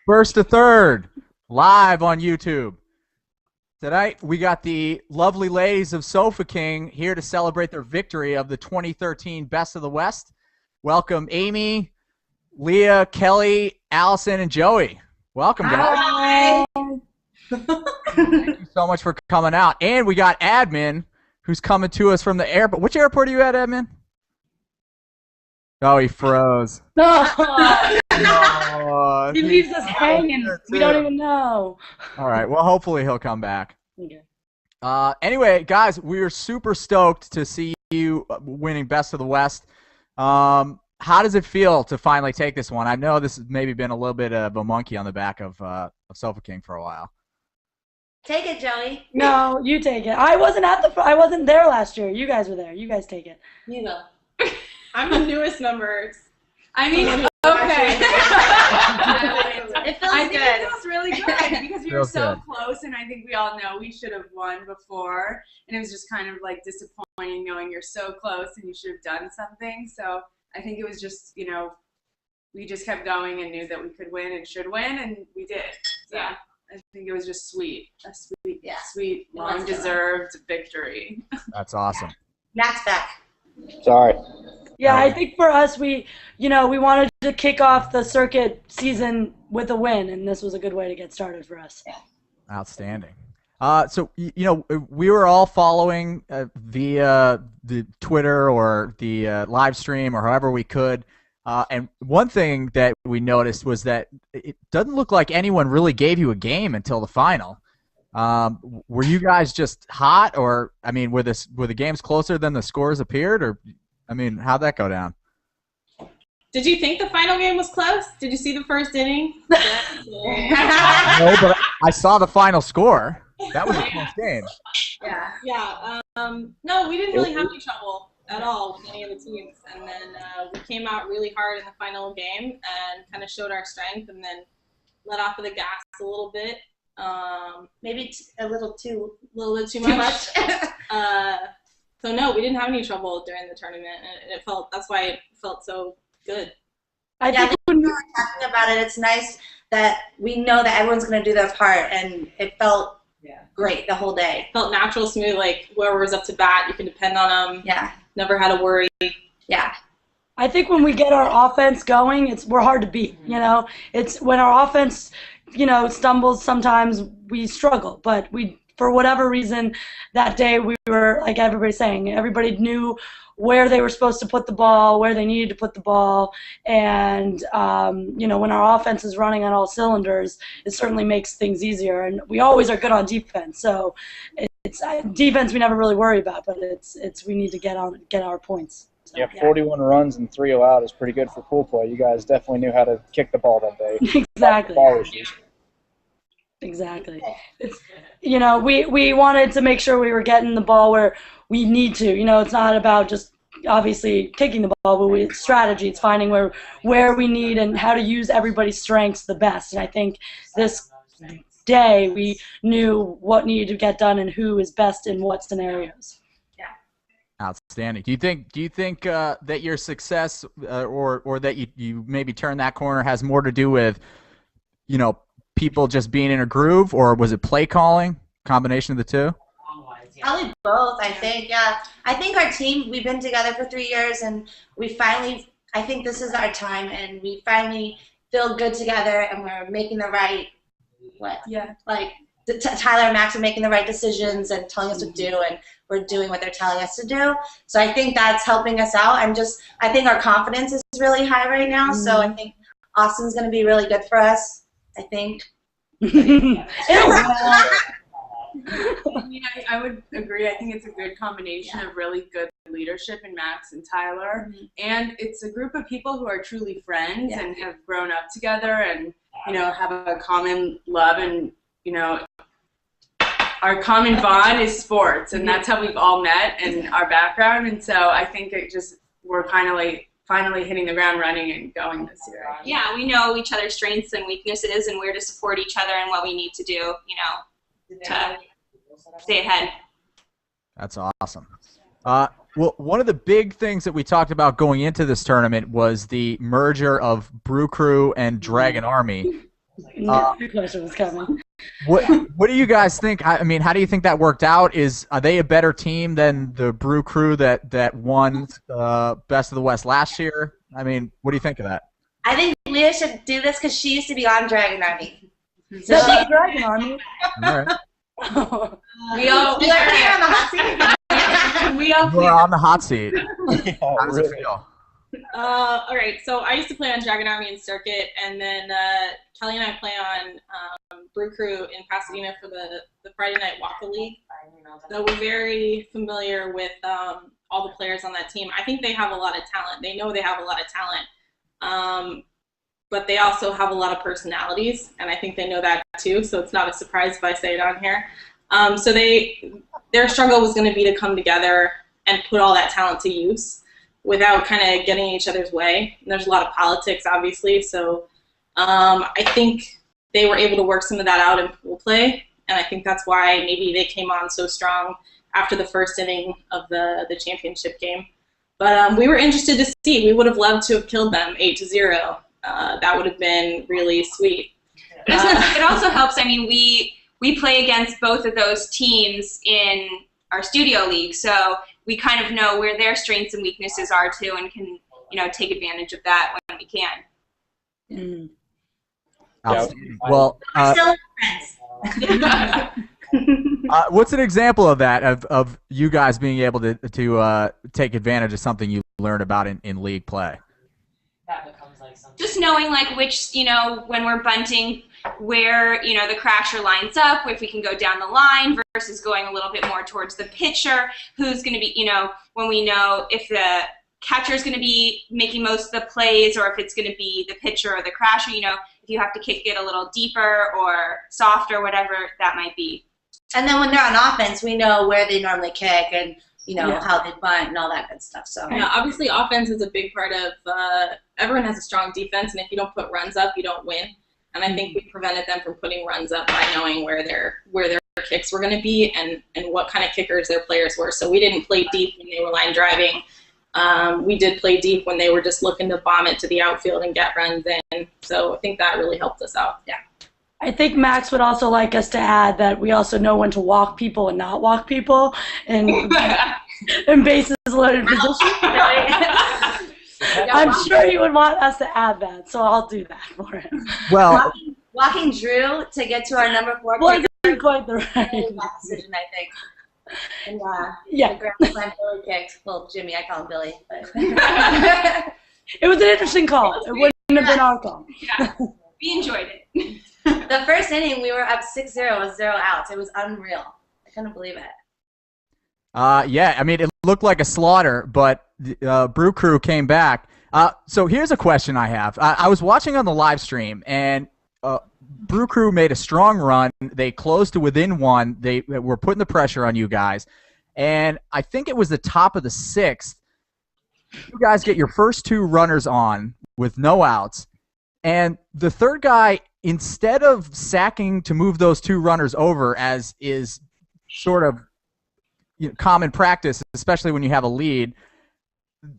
First to Third, live on YouTube. Tonight, we got the lovely ladies of Sofa King here to celebrate their victory of the 2013 Best of the West. Welcome, Amy, Leah, Kelly, Allison, and Joey. Welcome, guys. Hi. Thank you so much for coming out. And we got Admin, who's coming to us from the airport. Which airport are you at, Admin? Oh, he froze. No. He leaves us hanging. We don't even know. All right. Well, hopefully he'll come back. Okay. Anyway, guys, we are super stoked to see you winning Best of the West. How does it feel to finally take this one? I know this has maybe been a little bit of a monkey on the back of Sofa King for a while. Take it, Joey. No, you take it. I wasn't there last year. You guys were there. You guys take it. You know. I'm the newest members. I mean, Okay. it feels I think good. it feels really good because we were Feels so good. close, and I think we all know we should have won before, and it was just kind of like disappointing knowing you're so close and you should have done something. So I think it was just, we just kept going and knew that we could win and should win, and we did. So Yeah. I think it was just sweet, Yeah. sweet, It was long-deserved victory. That's awesome. Matt's back. Sorry. Yeah, I think for us, we wanted to kick off the circuit season with a win, and this was a good way to get started for us. Outstanding. So, we were all following via the Twitter or the live stream or however we could. And one thing that we noticed was that it doesn't look like anyone really gave you a game until the final. Were you guys just hot, or were the games closer than the scores appeared, or how'd that go down? Did you think the final game was close? Did you see the first inning? No, but I saw the final score. That was a close game. Yeah. Yeah. No, we didn't really have any trouble at all with any of the teams. And then we came out really hard in the final game and kind of showed our strength and then let off of the gas a little bit. Maybe a little bit too much. So no, we didn't have any trouble during the tournament, and that's why it felt so good. I think when we were talking about it, it's nice that we know that everyone's going to do their part, and it felt great the whole day. It felt natural, smooth, like whoever was up to bat, you can depend on them. Yeah. Never had to worry. Yeah. I think when we get our offense going, we're hard to beat. It's when our offense, stumbles. Sometimes we struggle, but for whatever reason, that day we were, like everybody's saying, everybody knew where they were supposed to put the ball, where they needed to put the ball, and when our offense is running on all cylinders, it certainly makes things easier. And we always are good on defense, so it's defense we never really worry about, but it's we need to get our points. So, Yeah, 41 runs and 3 allowed is pretty good for pool play. You guys definitely knew how to kick the ball that day. Exactly. Ball issues. Exactly. We wanted to make sure we were getting the ball where we need to. It's not about just obviously kicking the ball, but it's strategy. It's finding where we need and how to use everybody's strengths the best. And I think this day we knew what needed to get done and who is best in what scenarios. Outstanding. Do you think that your success or that you maybe turn that corner has more to do with people just being in a groove, or was it play calling? Combination of the two? Probably both, I think. Yeah. I think our team, we've been together for 3 years, and I think this is our time, and we finally feel good together, and we're making the right, Tyler and Max are making the right decisions and telling us what to do, and we're doing what they're telling us to do. So I think that's helping us out. I think our confidence is really high right now, so I think Austin's going to be really good for us. I think. I would agree. I think it's a good combination of really good leadership in Max and Tyler, and it's a group of people who are truly friends and have grown up together and have a common love, and our common bond is sports, and that's how we've all met and our background, and so I think we're kind of like finally hitting the ground running and going this year. Yeah, we know each other's strengths and weaknesses and where to support each other and what we need to do, to stay ahead. That's awesome. Well, one of the big things that we talked about going into this tournament was the merger of Brew Crew and Dragon Army. The question was coming. What do you guys think? I mean, how do you think that worked out? Are they a better team than the Brew Crew that won Best of the West last year? I mean, what do you think of that? I think Leah should do this because she used to be on Dragon Army. So she Dragon Army. All right. We all You like her on the hot seat? we all We're on the hot seat. Yeah, How does it really. feel? all right, so I used to play on Dragon Army and Circuit, and then Kelly and I play on Brew Crew in Pasadena for the Friday Night Waka League. So we're very familiar with all the players on that team. I think they have a lot of talent. They know they have a lot of talent, but they also have a lot of personalities, and I think they know that too, so it's not a surprise if I say it on here. So their struggle was going to be to come together and put all that talent to use without kind of getting in each other's way. And there's a lot of politics, obviously, so I think they were able to work some of that out in pool play, and I think that's why maybe they came on so strong after the first inning of the championship game. But we were interested to see. We would have loved to have killed them 8-0. That would have been really sweet. It also helps. I mean, we play against both of those teams in our studio league, so we kind of know where their strengths and weaknesses are too, and can take advantage of that when we can. Outstanding. Well, We're still friends. what's an example of that of you guys being able to take advantage of something you learned about in league play? Just knowing like which, when we're bunting, where, the crasher lines up, if we can go down the line versus going a little bit more towards the pitcher, who's going to be, when we know if the catcher is going to be making most of the plays or if it's going to be the pitcher or the crasher, if you have to kick it a little deeper or softer, whatever that might be. And then when they're on offense, we know where they normally kick and how they bunt and all that good stuff. So Yeah, obviously offense is a big part of everyone has a strong defense, and if you don't put runs up, you don't win. And I think we prevented them from putting runs up by knowing where their kicks were going to be and what kind of kickers their players were. So we didn't play deep when they were line driving. We did play deep when they were just looking to bomb it to the outfield and get runs in. So I think that really helped us out. Yeah. I think Max would also like us to add that we also know when to walk people and not walk people in bases loaded positions. I'm sure he would want us to add that, so I'll do that for him. Well, walking Drew to get to our number 4 Wasn't kicker quite the was a really right. bad decision, I think. And Yeah. the grand slam Billy kicked. Well, Jimmy, I call him Billy. But It was an interesting call. It wouldn't have been our call. Yeah, we enjoyed it. the first inning, we were up 6-0 with 0 outs. It was unreal. I couldn't believe it. yeah, I mean, it looked like a slaughter, but Brew Crew came back. So here's a question I have. I was watching on the live stream, and Brew Crew made a strong run. They closed to within 1. They were putting the pressure on you guys. And I think it was the top of the 6th. You guys get your first 2 runners on with no outs. And the third guy, instead of sacking to move those 2 runners over, as is sort of common practice, especially when you have a lead,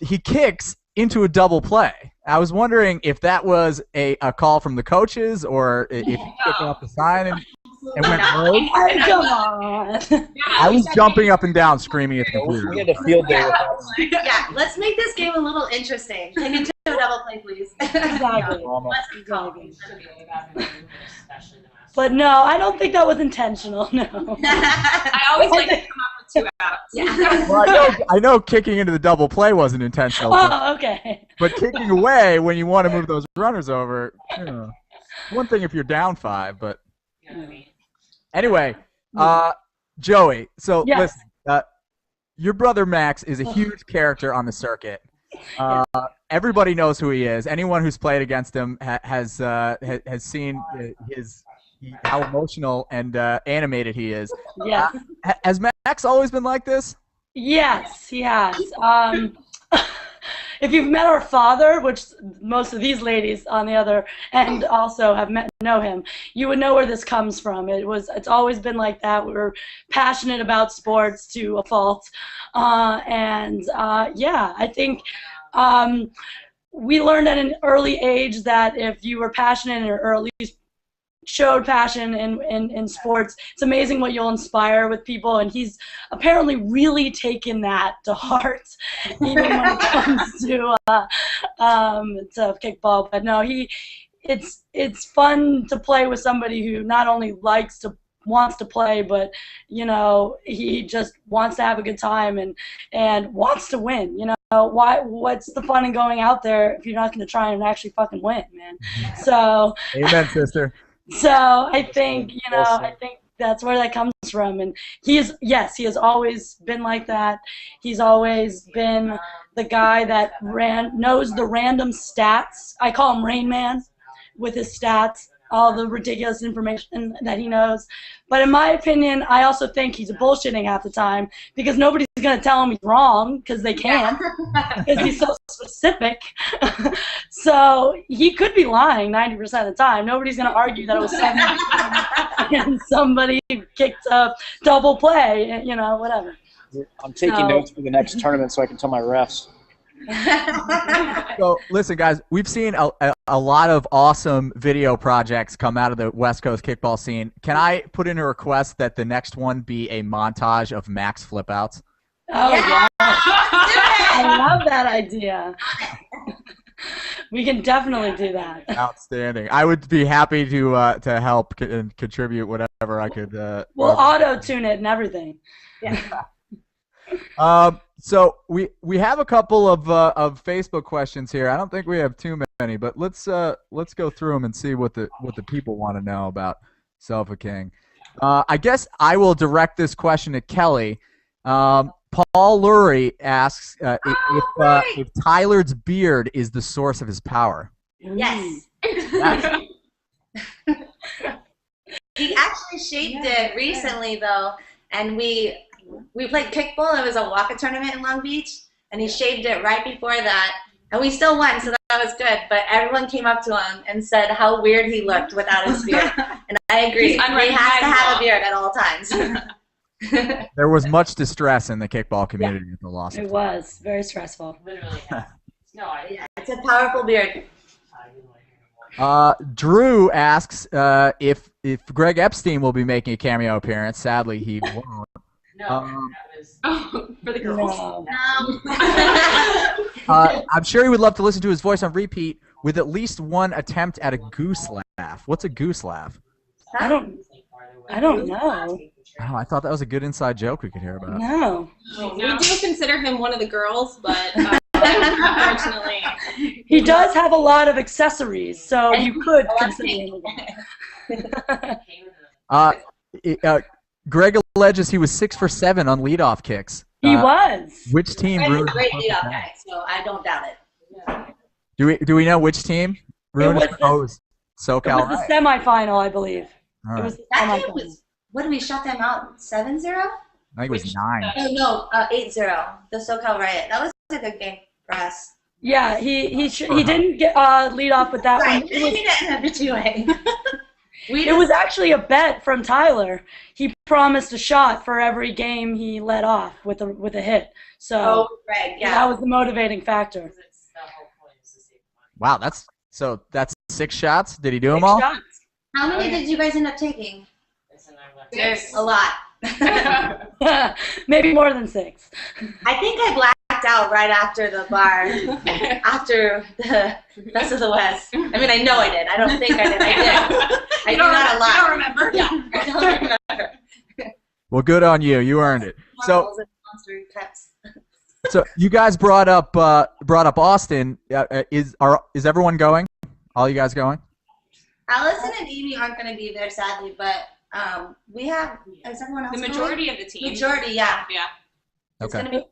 he kicks into a double play. I was wondering if that was a call from the coaches or if he took off the sign and went rogue. Come on. I was jumping up and down screaming at the We computer. had a field day with us. Yeah, let's make this game a little interesting. Take it to a double play, please. Exactly. Drama. Exactly. But no, I don't think that was intentional, no. I always like to come up with 2 outs. Yeah. Well, I know kicking into the double play wasn't intentional, but, Oh, okay. but kicking away when you want to move those runners over, one thing if you're down 5, but anyway, Joey, so Yes. listen, your brother Max is a huge character on the circuit. Everybody knows who he is. Anyone who's played against him has seen how emotional and animated he is. Yes. Has Max always been like this? Yes, he has. If you've met our father, which most of these ladies on the other end also know him, you would know where this comes from. It's always been like that. We're passionate about sports to a fault, yeah, I think we learned at an early age that if you were passionate in your early showed passion in sports. It's amazing what you'll inspire with people, and he's apparently really taken that to heart, even when it comes to kickball. But no, it's fun to play with somebody who not only wants to play, but he just wants to have a good time and wants to win. What's the fun in going out there if you're not going to try and actually fucking win, man? So Amen, sister. So I think that's where that comes from, and he has always been like that. He's always been the guy that knows the random stats. I call him Rain Man with his stats, all the ridiculous information that he knows. But in my opinion, I also think he's bullshitting half the time, because nobody's going to tell him he's wrong, because they can't, because he's so specific. So he could be lying 90% of the time. Nobody's going to argue that it was 7 and somebody kicked a double play, whatever. I'm taking notes for the next tournament so I can tell my refs. So listen, guys, we've seen a lot of awesome video projects come out of the West Coast kickball scene. Can I put in a request that the next one be a montage of Max flip-outs? Oh, yeah. I love that idea. We can definitely do that. Outstanding. I would be happy to help and contribute whatever I could. We'll auto-tune it and everything. Yeah. So we have a couple of Facebook questions here. I don't think we have too many, but let's go through them and see what the people want to know about Selva King. I guess I will direct this question to Kelly. Paul Lurie asks if Tyler's beard is the source of his power. Yes. He actually shaved it recently, though, and we played kickball. It was a walk-a tournament in Long Beach, and he shaved it right before that, and we still won, so that was good. But everyone came up to him and said how weird he looked without his beard, and I agree. He has to have a beard at all times. There was much distress in the kickball community with the loss. It was very stressful. Literally. Yeah, it's a powerful beard. Drew asks if Greg Epstein will be making a cameo appearance. Sadly, he won't. No, that was For the girls. No. I'm sure he would love to listen to his voice on repeat with at least one attempt at a goose laugh. What's a goose laugh? I don't know. Oh, I thought that was a good inside joke we could hear about. No. We do consider him one of the girls, but unfortunately. He does have a lot of accessories, so you could consider him. Greg alleges he was 6 for 7 on leadoff kicks. He was. Which team Greg is ruined a great his leadoff perfect guy, so I don't doubt it. Do we know which team ruined his? Oh, it was SoCal. It was the semifinal, I believe. All It right. was the That game semifinal. was, what did we shut them out? 7-0? I think it was 9. Oh, no, 8-0. The SoCal Riot. That was a good game for us. Yeah, he didn't get lead off with that Right, one. we didn't habituate. It was actually a bet from Tyler. He promised a shot for every game he let off with a hit. So Oh, Greg, yeah. that was the motivating factor. Wow, that's 6 shots. Did he do them all? Shots. How many did you guys end up taking? Yes. A lot. Maybe more than 6. I think I blacked out right after the bar, after the Best of the West. I mean, I know I did. I don't think I did. I did. I do not a lot. You don't remember? Yeah, I don't remember. Well, good on you. You earned it. So, Marbles and Monster Cups. so you guys brought up Austin. Is everyone going? All you guys going? Allison and Amy aren't going to be there, sadly, but we have. Is everyone else The going? majority of the team. Majority, yeah. Yeah. It's Okay. going to be.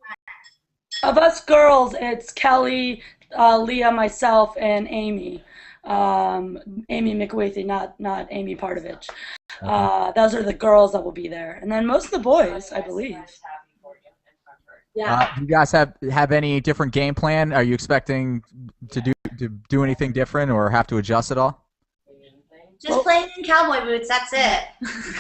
Of us girls, it's Kelly, Leah, myself, and Amy. Amy McWathy, not Amy Partovich. Those are the girls that will be there, and then most of the boys, I believe. Yeah. Do you guys have any different game plan? Are you expecting to do anything different or have to adjust at all? Just playing in cowboy boots. That's it.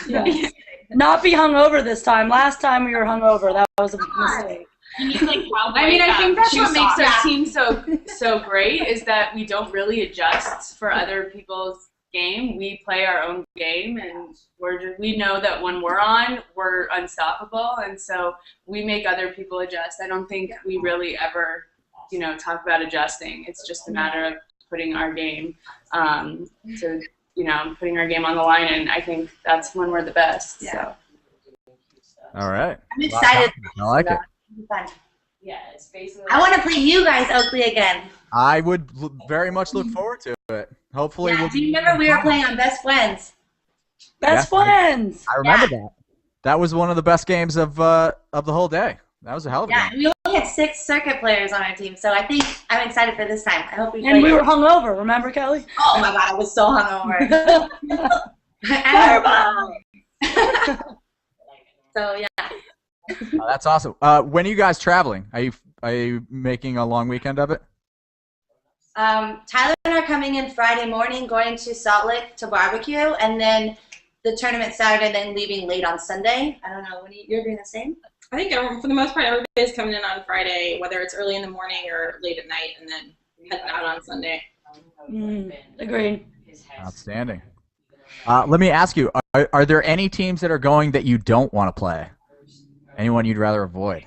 Yeah. Not be hungover this time. Last time we were hungover. That was a mistake. You need like cowboy. I mean, I think that's what makes Yeah. our team so great is that we don't really adjust for other people's game. We play our own game, and we know that when we're on, we're unstoppable, and so we make other people adjust. I don't think we really ever, talk about adjusting. It's just a matter of putting our game, putting our game on the line, and I think that's when we're the best. Yeah. So. All right. I'm excited. I like it. Fun. Yeah, it's basically. I want to play you guys Oakley again. I would very much look forward to it. Hopefully, Yeah, do you remember we were playing on Best Friends? Best friends. I remember that. That was one of the best games of the whole day. That was a hell of a Yeah, game. we only had 6 circuit players on our team, so I think I'm excited for this time. I hope we. And we were hungover. Remember, Kelly? Oh my God, I was so hungover. So yeah. Oh, that's awesome. When are you guys traveling? Are you making a long weekend of it? Tyler and I are coming in Friday morning, going to Salt Lake to barbecue, and then the tournament Saturday, then leaving late on Sunday. I don't know. You're doing the same? I think for the most part, everybody's coming in on Friday, whether it's early in the morning or late at night, and then heading out on Sunday. Agreed. Outstanding. Let me ask you: are there any teams that are going that you don't want to play? Anyone you'd rather avoid?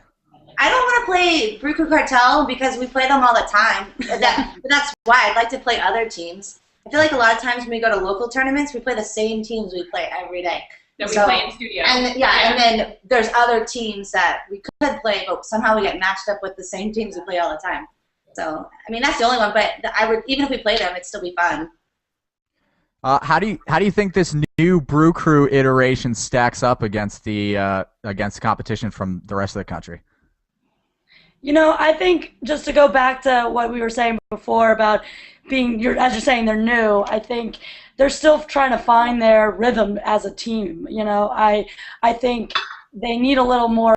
I don't want to play Brew Cartel because we play them all the time. But that's why I'd like to play other teams. I feel like a lot of times when we go to local tournaments, we play the same teams we play every day. That we play in studio. And and then there's other teams that we could play, but somehow we get matched up with the same teams we play all the time. So I mean that's the only one. But even if we play them, it'd still be fun. How do you think this new Brew Crew iteration stacks up against the competition from the rest of the country? I think just to go back to what we were saying before about as you're saying, they're new. I think they're still trying to find their rhythm as a team. I think they need a little more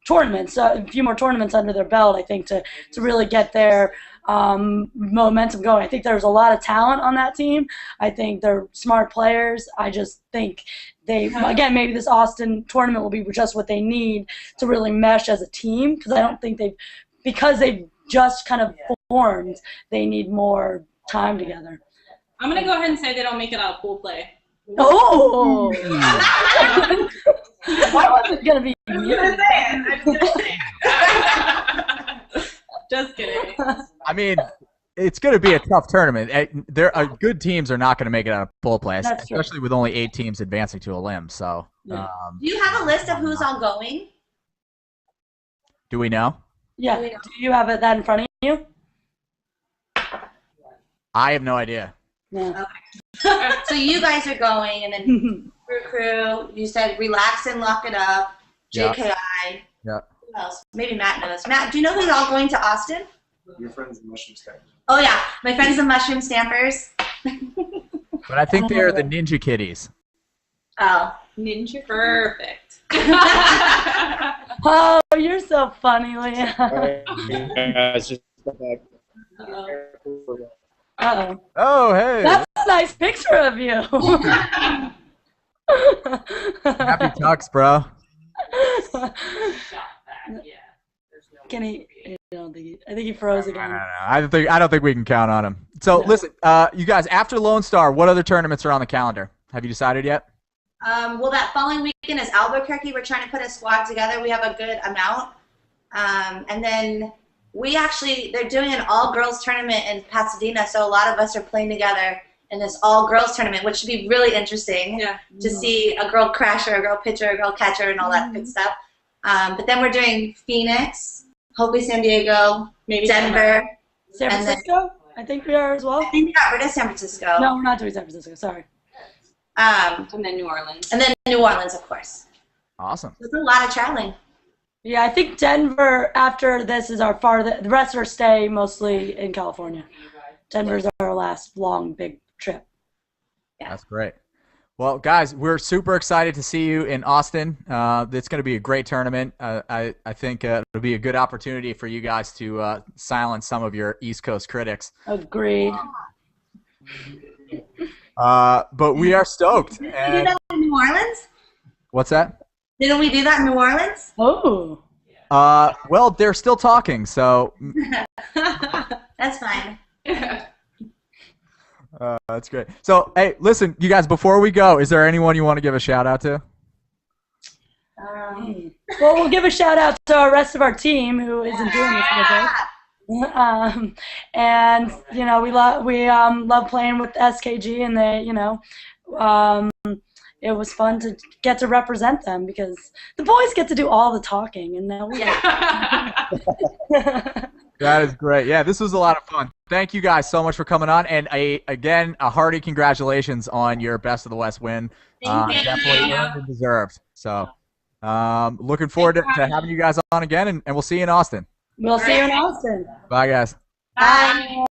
tournaments, a few more tournaments under their belt. I think to really get their momentum going. I think there's a lot of talent on that team. I think they're smart players. I just think maybe this Austin tournament will be just what they need to really mesh as a team, because I don't think they've just kind of formed, they need more time together. I'm going to go ahead and say they don't make it out of pool play. Oh! Why was it going to be you? Just kidding. I mean, it's going to be a tough tournament. Good teams are not going to make it out of pool play, especially with only 8 teams advancing to a limb. So, Do you have a list of who's all going? Do we know? Yeah. Do you have that in front of you? I have no idea. Yeah. Okay. So you guys are going, and then Brew Crew. You said Relax and Lock It Up. JKI. Yeah. Who else? Maybe Matt knows. Matt, do you know who's all going to Austin? Your friends the Mushroom Stampers. Oh yeah, my friends the Mushroom Stampers. But I think they're the Ninja Kitties. Oh. Ninja. Perfect. Oh, you're so funny, Leah. It's just back. Uh-oh. Oh, hey. That's a nice picture of you. Happy tux, bro. Can he? I think he froze again. I don't think we can count on him. So listen, you guys, after Lone Star, what other tournaments are on the calendar? Have you decided yet? Well, that following weekend is Albuquerque. We're trying to put a squad together. We have a good amount. And then they're doing an all-girls tournament in Pasadena, so a lot of us are playing together in this all-girls tournament, which should be really interesting to see a girl crasher, a girl pitcher, a girl catcher, and all that good stuff. But then we're doing Phoenix, hopefully San Diego, maybe Denver. San Francisco? I think we are as well. I think we got rid of San Francisco. No, we're not doing San Francisco. Sorry. And then New Orleans. And then New Orleans, of course. Awesome. It's a lot of traveling. Yeah, I think Denver, after this, is our the rest of our stay mostly in California. Denver's our last long, big trip. Yeah. That's great. Well, guys, we're super excited to see you in Austin. It's going to be a great tournament. I think it'll be a good opportunity for you guys to silence some of your East Coast critics. Agreed. But we are stoked. Didn't we do that in New Orleans? What's that? Didn't we do that in New Orleans? Oh. Well, they're still talking, so. That's fine. That's great. So, hey, listen, you guys, before we go, is there anyone you want to give a shout out to? Well, we'll give a shout out to the rest of our team who isn't doing this with us. And we love playing with SKG, and it was fun to get to represent them because the boys get to do all the talking, and now we. That is great. Yeah, this was a lot of fun. Thank you guys so much for coming on, and again, a hearty congratulations on your Best of the West win. Thank you. Definitely earned and deserved. So, looking forward to having you guys on again, and we'll see you in Austin. We'll see you in Austin. Bye, guys. Bye.